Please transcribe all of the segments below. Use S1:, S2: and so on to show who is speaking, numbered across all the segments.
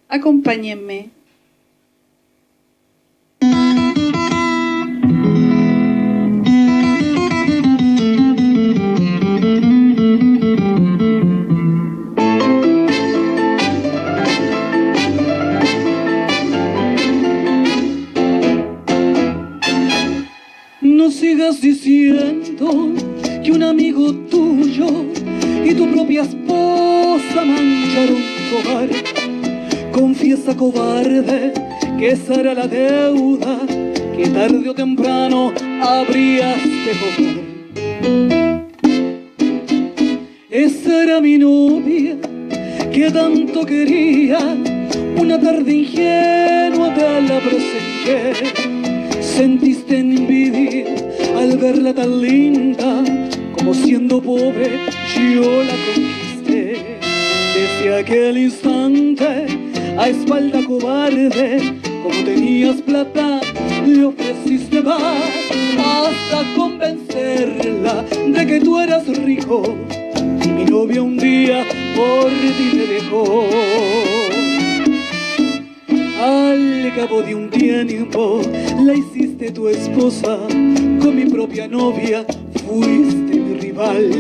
S1: Acompáñenme.
S2: No sigas diciendo que un amigo tuyo y tu propia esposa mancharon tu hogar. Confiesa, cobarde, que esa era la deuda que tarde o temprano habrías de cobrar. Esa era mi novia que tanto quería, una tarde ingenua te la presenté. Sentiste envidia al verla tan linda, como siendo pobre yo la conquisté. Desde aquel instante, a espalda cobarde, como tenías plata, le ofreciste más, hasta convencerla de que tú eras rico, y mi novia un día por ti te dejó. Al cabo de un tiempo la hiciste tu esposa, con mi propia novia fuiste mi rival.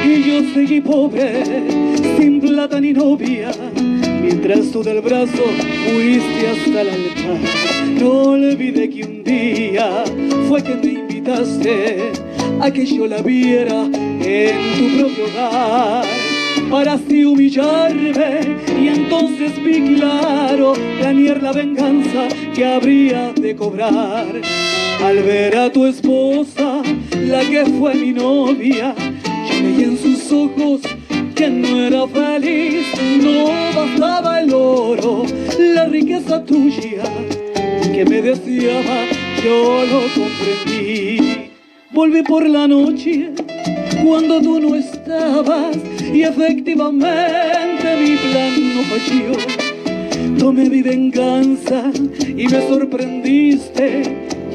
S2: Y yo seguí pobre, sin plata ni novia, mientras tú del brazo fuiste hasta el altar. No olvidé que un día fue que me invitaste a que yo la viera en tu propio hogar, para así humillarme, y entonces vi claro planear la venganza que habría de cobrar. Al ver a tu esposa, la que fue mi novia, yo leí en sus ojos que no era feliz. No bastaba el oro, la riqueza tuya que me deseaba, yo lo comprendí. Volví por la noche cuando tú no estabas, y efectivamente mi plan no falló. Tomé mi venganza y me sorprendiste,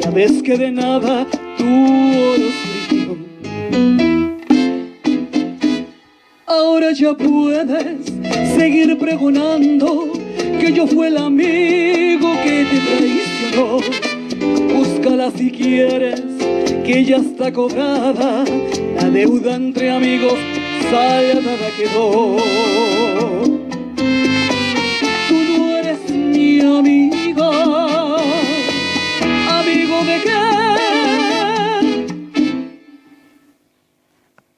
S2: ya ves que de nada tu oro sirvió. Ahora ya puedes seguir pregonando que yo fui el amigo que te traicionó. Búscala si quieres, que ya está cobrada, la deuda entre amigos saldada quedó. Tú no eres mi amigo,